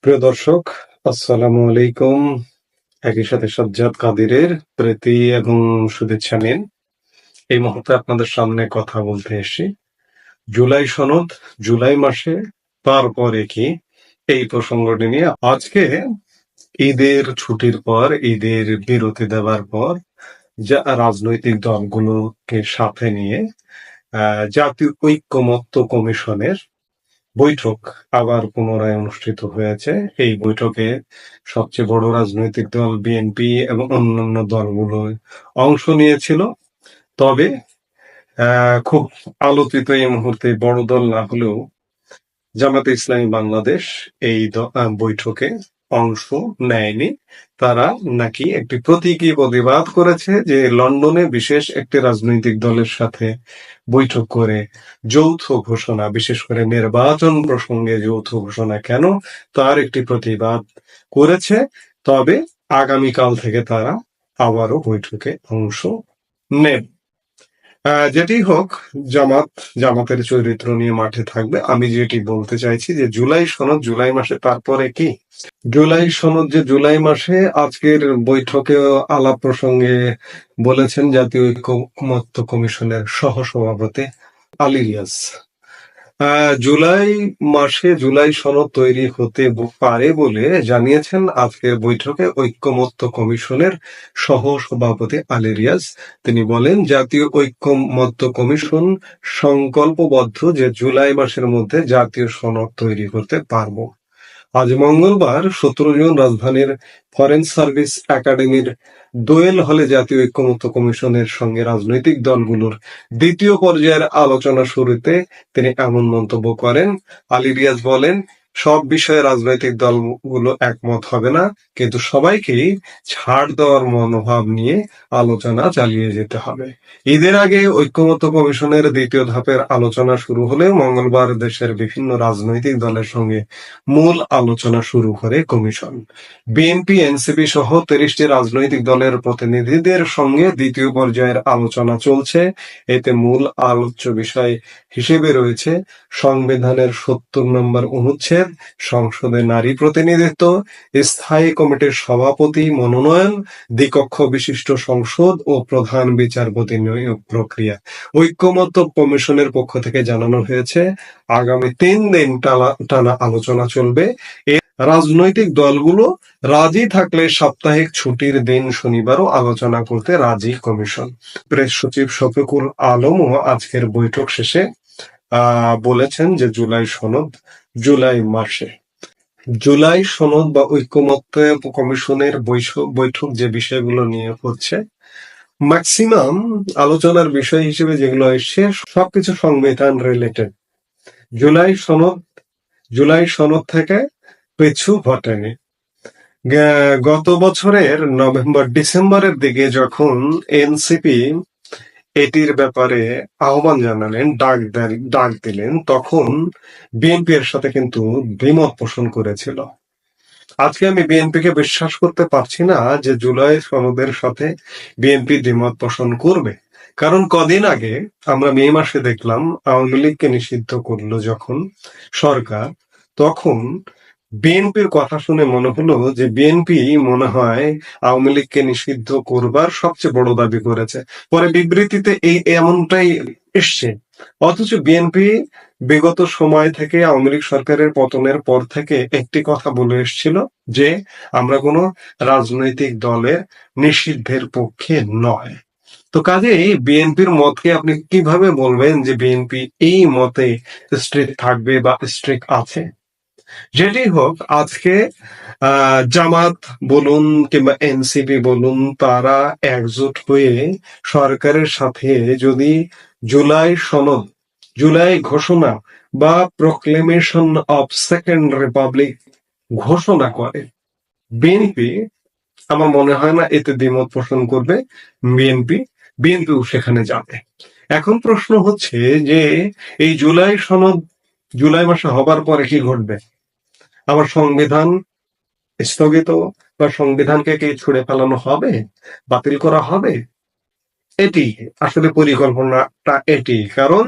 প্রিয় দর্শক, আসসালামু আলাইকুম। একই সাথে সাজ্জাদ কাদিরের প্রীতি এবং শুভেচ্ছা নিন। এই মুহূর্তে আপনাদের সামনে কথা বলতে এসেছি জুলাই সনদ, জুলাই মাসে তারপরে কি, এই প্রসঙ্গটি নিয়ে। আজকে ঈদের ছুটির পর, ঈদের বিরতি দেওয়ার পর যা রাজনৈতিক দলগুলোকে সাথে নিয়ে জাতীয় ঐক্যমত্য কমিশনের বৈঠক আবার পুনরায় অনুষ্ঠিত হয়েছে। এই বৈঠকে সবচেয়ে বড় রাজনৈতিক দল বিএনপি এবং অন্যান্য দলগুলো অংশ নিয়েছিল। তবে খুব আলোচিত এই মুহূর্তে বড় দল না হলেও জামায়াতে ইসলামী বাংলাদেশ এই বৈঠকে অংশ নেয়নি। তারা নাকি একটি প্রতীকী প্রতিবাদ করেছে যে লন্ডনে বিশেষ একটি রাজনৈতিক দলের সাথে বৈঠক করে যৌথ ঘোষণা, বিশেষ করে নির্বাচন প্রসঙ্গে যৌথ ঘোষণা কেন, তার একটি প্রতিবাদ করেছে। তবে আগামীকাল থেকে তারা আবারও বৈঠকে অংশ নেবে। যেটি হোক, জামাতের চরিত্র নিয়ে মাঠে থাকবে। আমি যেটি বলতে চাইছি যে জুলাই সনদ জুলাই মাসে তারপরে কি, জুলাই সনদ যে জুলাই মাসে আজকের বৈঠকে আলাপ প্রসঙ্গে বলেছেন জাতীয় ঐক্যমত্য কমিশনের সহসভাপতি আলী রিয়াজ। জুলাই মাসে জুলাই সনদ তৈরি হতে পারে বলে জানিয়েছেন আজকের বৈঠকে ঐক্যমত্য কমিশনের সহ সভাপতি আলী রিয়াজ। তিনি বলেন, জাতীয় ঐক্যমত্য কমিশন সংকল্পবদ্ধ যে জুলাই মাসের মধ্যে জাতীয় সনদ তৈরি করতে পারব। আজ মঙ্গলবার 17 জুন রাজধানীর ফরেন সার্ভিস একাডেমির দোয়েল হলে জাতীয় ঐক্যমত্য কমিশনের সঙ্গে রাজনৈতিক দলগুলোর দ্বিতীয় পর্যায়ের আলোচনা শুরুতে তিনি এমন মন্তব্য করেন। আলী রিয়াজ বলেন, সব বিষয়ে রাজনৈতিক দলগুলো একমত হবে না, কিন্তু সবাইকেই ছাড় দেওয়ার মনোভাব নিয়ে আলোচনা চালিয়ে যেতে হবে। ঈদের আগে ঐক্যমত্য কমিশনের দ্বিতীয় ধাপের আলোচনা শুরু হলে মঙ্গলবার দেশের বিভিন্ন রাজনৈতিক দলের সঙ্গে মূল আলোচনা শুরু করে কমিশন। বিএনপি, এনসিপি সহ 30টি রাজনৈতিক দলের প্রতিনিধিদের সঙ্গে দ্বিতীয় পর্যায়ের আলোচনা চলছে। এতে মূল আলোচ্য বিষয় হিসেবে রয়েছে সংবিধানের 70 নম্বর অনুচ্ছেদ, সংসদে নারী প্রতিনিধিত্ব, স্থায়ী কমিটির সভাপতি মনোনয়ন, দ্বিকক্ষ বিশিষ্ট সংসদ ও প্রধান বিচারপতি নিয়োগ প্রক্রিয়া। ঐক্যমত্য কমিশনের পক্ষ থেকে জানানো হয়েছে, আগামী 3 দিন টানা আলোচনা চলবে। রাজনৈতিক দলগুলো রাজি থাকলে সাপ্তাহিক ছুটির দিন শনিবারও আলোচনা করতে রাজি কমিশন। প্রেস সচিব শফিকুল আলমও আজকের বৈঠক শেষে বলেছেন যে জুলাই সনদ জুলাই মাসে, জুলাই সনদ বা ঐক্যমত্য কমিশনের বৈঠক যে বিষয়গুলো নিয়ে হচ্ছে, ম্যাক্সিমাম আলোচনার বিষয় হিসেবে যেগুলো এসছে সবকিছু সংবিধান রিলেটেড। জুলাই সনদ থেকে পিছু হটেনি। গত বছরের নভেম্বর-ডিসেম্বরের দিকে যখন এনসিপি এটির ব্যাপারে আহ্বান জানালেন, ডাক দিলেন, তখন বিএনপি এর সাথে কিন্তু দ্বিমত পোষণ করেছিল। আজকে আমি বিএনপিকে বিশ্বাস করতে পারছি না যে জুলাই সনদের সাথে বিএনপি দ্বিমত পোষণ করবে। কারণ কদিন আগে আমরা মে মাসে দেখলাম আওয়ামী লীগকে নিষিদ্ধ করলো যখন সরকার, তখন বিএনপির কথা শুনে মনে হলো যে বিএনপি মনে হয় আওয়ামী লীগকে নিষিদ্ধ করবার সবচেয়ে বড় দাবি করেছে। পরে বিবৃতিতে এমনটাই এসছে। অথচ বিএনপি বিগত সময় থেকে, আওয়ামী লীগ সরকারের পতনের পর থেকে একটি কথা বলে এসেছিল যে আমরা কোনো রাজনৈতিক দলের নিষিদ্ধের পক্ষে নয়। তো কাজেই বিএনপির মতকে আপনি কিভাবে বলবেন যে বিএনপি এই মতে স্ট্রিক্ট থাকবে বা স্ট্রিক্ট আছে? যেটি হোক, আজকে জামাত বলুন কিংবা এনসিপি বলুন, তারা একজোট হয়ে সরকারের সাথে যদি জুলাই সনদ, জুলাই ঘোষণা বা প্রক্লেমেশন অফ সেকেন্ড রিপাবলিক ঘোষণা করে, বিএনপি আমার মনে হয় না এতে দ্বিমত পোষণ করবে। বিএনপিও সেখানে যাবে। এখন প্রশ্ন হচ্ছে যে এই জুলাই সনদ জুলাই মাসে হবার পরে কি ঘটবে? আবার সংবিধান স্থগিত বা সংবিধানকে কি ছুঁড়ে ফেলানো হবে, বাতিল করা হবে? এটি আসলে পরিকল্পনাটা এটি। কারণ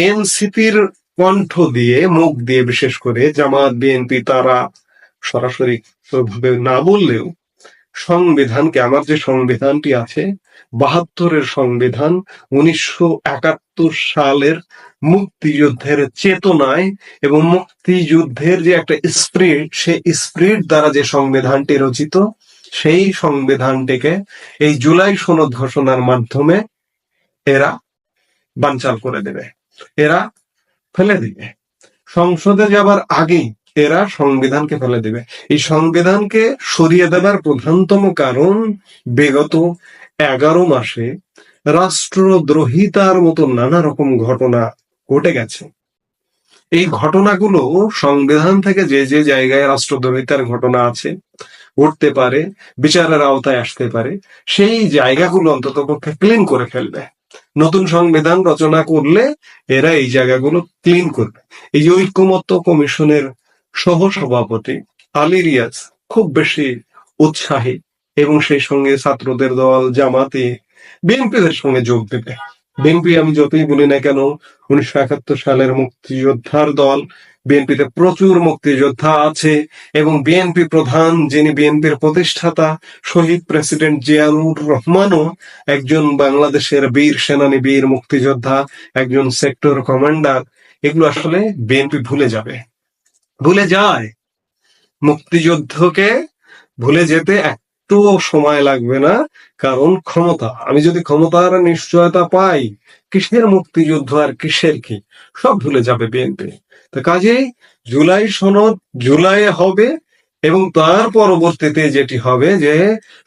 এনসিপির কণ্ঠ দিয়ে, মুখ দিয়ে বিশেষ করে জামাত, বিএনপি তারা সরাসরি ভাবে না বললেও সংবিধানকে, আমার যে সংবিধানটি আছে ৭২-এর সংবিধান, ১৯৭১ সালের মুক্তিযুদ্ধের চেতনায় এবং মুক্তিযুদ্ধের যে একটা স্পিরিট, সেই স্পিরিট দ্বারা যে সংবিধানটি রচিত, সেই সংবিধানটিকে এই জুলাই সনদ ঘোষণার মাধ্যমে এরা বানচাল করে দেবে, এরা ফেলে দিবে। সংসদে যাবার আগেই এরা সংবিধানকে ফেলে দেবে। এই সংবিধানকে সরিয়ে দেবার প্রধানতম কারণ, বিগত ১১ মাসে রাষ্ট্রদ্রোহিতার মতো নানা রকম ঘটনা ঘটে গেছে। এই ঘটনাগুলো সংবিধান থেকে যে যে জায়গায় রাষ্ট্রদ্রোহিতার ঘটনা আছে, ঘটতে পারে, বিচারের আওতায় আসতে পারে, সেই জায়গাগুলো অন্ততপক্ষে ক্লিন করে ফেলবে। নতুন সংবিধান রচনা করলে এরা এই জায়গাগুলো ক্লিন করবে। এই যে ঐকমত্য কমিশনের সহসভাপতি আলী রিয়াজ খুব বেশি উৎসাহী, এবং সেই সঙ্গে ছাত্রদের দল, জামাতে, বিএনপিদের সঙ্গে যোগ দেবে। বিএনপি আমি যতই বলি না কেন, ১৯৭১ সালের মুক্তিযোদ্ধার দল, বিএনপিতে প্রচুর মুক্তিযোদ্ধা আছে, এবং বিএনপি প্রধান, যিনি বিএনপির প্রতিষ্ঠাতা শহীদ প্রেসিডেন্ট জিয়াউর রহমানও একজন বাংলাদেশের বীর সেনানী, বীর মুক্তিযোদ্ধা, একজন সেক্টর কমান্ডার। এগুলো আসলে বিএনপি ভুলে যাবে, ভুলে যায়। মুক্তিযুদ্ধকে ভুলে যেতে একটু সময় লাগবে না, কারণ ক্ষমতা, আমি যদি ক্ষমতার নিশ্চয়তা পাই, কিসের মুক্তিযুদ্ধ আর কিসের কি, সব ভুলে যাবে বিএনপি। তো কাজেই জুলাই সনদ জুলাইয়ে হবে, এবং তার পরবর্তীতে যেটি হবে যে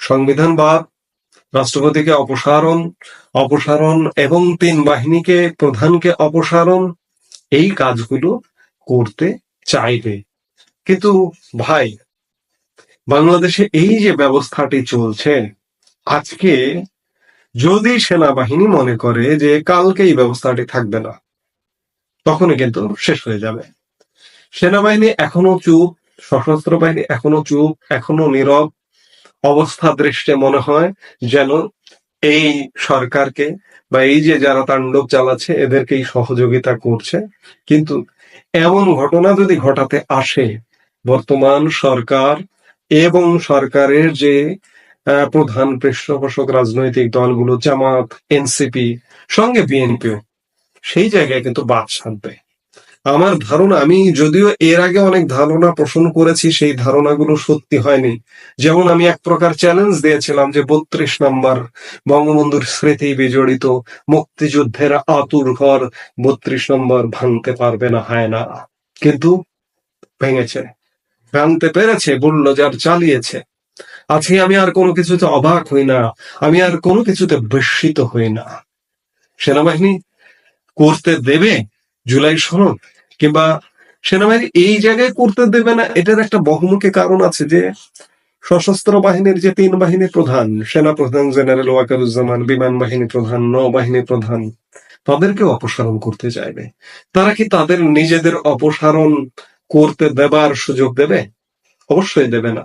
সংবিধান বাদ, রাষ্ট্রপতিকে অপসারণ এবং ৩ বাহিনীকে, প্রধানকে অপসারণ, এই কাজগুলো করতে চাইবে। কিন্তু ভাই, বাংলাদেশে এই যে ব্যবস্থাটি চলছে, আজকে যদি সেনাবাহিনী মনে করে যে কালকে এই ব্যবস্থাটি থাকবে না, তখনই কিন্তু শেষ হয়ে যাবে। সেনাবাহিনী এখনো চুপ, সশস্ত্র বাহিনী এখনো চুপ, এখনো নীরব অবস্থা দৃষ্টে মনে হয় যেন এই সরকারকে বা এই যে যারা তাণ্ডব চালাচ্ছে এদেরকেই সহযোগিতা করছে। কিন্তু এমন ঘটনা যদি ঘটাতে আসে, বর্তমান সরকার এবং সরকারের যে প্রধান পৃষ্ঠপোষক রাজনৈতিক দলগুলো, জামাত, এনসিপি, সঙ্গে বিএনপিও, সেই জায়গায় কিন্তু বাদ সাধবে। আমার ধারণা, আমি যদিও এর আগে অনেক ধারণা পোষণ করেছি, সেই ধারণাগুলো সত্যি হয়নি। যেমন আমি এক প্রকার চ্যালেঞ্জ দিয়েছিলাম যে ৩২ নম্বর বঙ্গবন্ধুর স্মৃতি বিজড়িত মুক্তিযুদ্ধের আতুর ঘর ৩২ নম্বর ভাঙতে পারবে না হায়না, কিন্তু ভেঙেছে, ভাঙতে পেরেছে, বুলডোজার চালিয়েছে। আজকে আমি আর কোনো কিছুতে অবাক হই না, আমি আর কোনো কিছুতে বিস্মিত হই না। সেনাবাহিনী করতে দেবে জুলাই সনদ, কিংবা সেনাবাহিনী এই জায়গায় করতে দেবে না, এটার একটা বহুমুখী কারণ আছে। যে সশস্ত্র বাহিনীর যে ৩ বাহিনী প্রধান, সেনা প্রধান জেনারেল ওয়াকারুজ্জামান, বিমান বাহিনী প্রধান, নৌবাহিনী প্রধান, তাদেরকেও অপসারণ করতে চাইবে। তারা কি তাদের নিজেদের অপসারণ করতে দেবার সুযোগ দেবে? অবশ্যই দেবে না।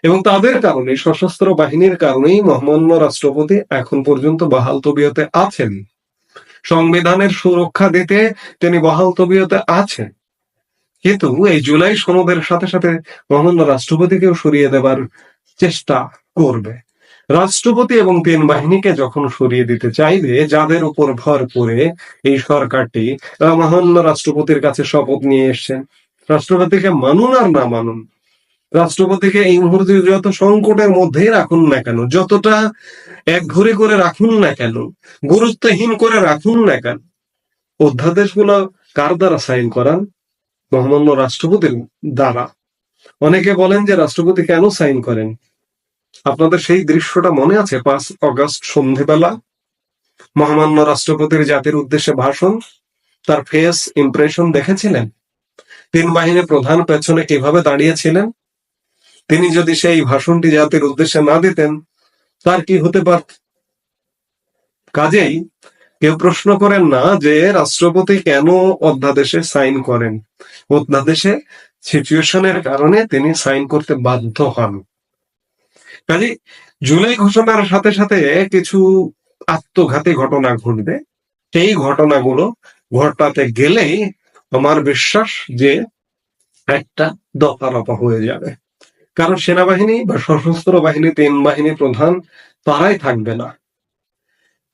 এবং তাদের কারণে, সশস্ত্র বাহিনীর কারণেই মহামান্য রাষ্ট্রপতি এখন পর্যন্ত বাহাল তবিয়তে আছেন। সংবিধানের সুরক্ষা দিতে তিনি বহাল তবিয়তে আছেন, কিন্তু এই জুলাই সনদের সাথে সাথে মহামান্য রাষ্ট্রপতিকেও সরিয়ে দেবার চেষ্টা করবে। রাষ্ট্রপতি এবং ৩ বাহিনীকে যখন সরিয়ে দিতে চাইবে, যাদের উপর ভর করে এই সরকারটি মহামান্য রাষ্ট্রপতির কাছে শপথ নিয়ে এসছেন, রাষ্ট্রপতিকে মানুন আর না মানুন, রাষ্ট্রপতিকে এই মুহূর্তে যত সংকটের মধ্যেই রাখুন না কেন, যতটা একঘরে করে রাখুন না কেন, গুরুত্বহীন করে রাখুন না কেন, অধ্যাদেশগুলো কার দ্বারা সাইন করান? মহামান্য রাষ্ট্রপতির দ্বারা। অনেকে বলেন যে রাষ্ট্রপতি কেন সাইন করেন? আপনাদের সেই দৃশ্যটা মনে আছে? ৫ অগস্ট সন্ধ্যেবেলা মহামান্য রাষ্ট্রপতির জাতির উদ্দেশ্যে ভাষণ, তার ফেস ইমপ্রেশন দেখেছিলেন? ৩ বাহিনীর প্রধান পেছনে কিভাবে দাঁড়িয়েছিলেন? তিনি যদি সেই ভাষণটি জাতির উদ্দেশ্যে না দিতেন, তার কি হতে পারত? কাজেই কেউ প্রশ্ন করেন না যে রাষ্ট্রপতি কেন অধ্যাদেশে সাইন করেন। অধ্যাদেশে সিচুয়েশনের কারণে তিনি সাইন করতে বাধ্য হন। কাজে জুলাই ঘোষণার সাথে সাথে কিছু আত্মঘাতী ঘটনা ঘটবে। সেই ঘটনাগুলো ঘটাতে গেলেই আমার বিশ্বাস যে একটা দফারফা হয়ে যাবে। কারণ সেনাবাহিনী বা সশস্ত্র বাহিনী, ৩ বাহিনী প্রধান তারাই থাকবে না।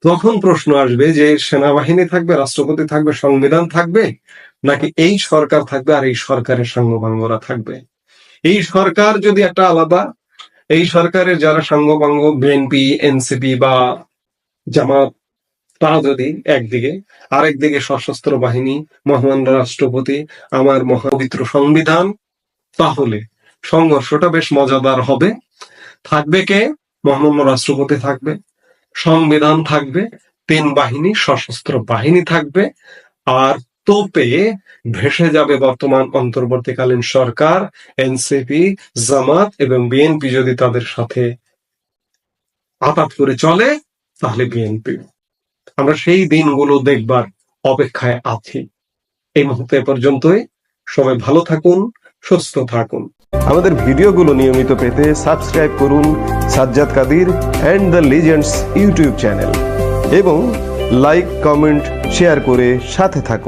তখন প্রশ্ন আসবে যে সেনাবাহিনী থাকবে, রাষ্ট্রপতি থাকবে, সংবিধান থাকবে, নাকি এই সরকার থাকবে আর এই সরকারের সাঙ্গপাঙ্গরা থাকবে। এই সরকার যদি একটা আলাদা, এই সরকারের যারা সাঙ্গপাঙ্গ বিএনপি, এনসিপি বা জামাত, তারা যদি একদিকে, আরেকদিকে সশস্ত্র বাহিনী, মহান রাষ্ট্রপতি, আমার মহাপবিত্র সংবিধান, তাহলে সংঘর্ষটা বেশ মজাদার হবে। থাকবে কে? মহামান্য রাষ্ট্রপতি থাকবে, সংবিধান থাকবে, ৩ বাহিনী, সশস্ত্র বাহিনী থাকবে, আর তোপে ভেসে যাবে বর্তমান অন্তর্বর্তীকালীন সরকার, এনসিপি, জামাত এবং বিএনপি যদি তাদের সাথে আতাত করে চলে, তাহলে বিএনপি। আমরা সেই দিনগুলো দেখবার অপেক্ষায় আছি। এই মুহূর্তে পর্যন্তই। সবাই ভালো থাকুন, সুস্থ থাকুন। আমাদের ভিডিওগুলো নিয়মিত পেতে সাবস্ক্রাইব করুন Sajjad Kadir and the legends YouTube channel এবং লাইক, কমেন্ট, শেয়ার করে সাথে থাকুন।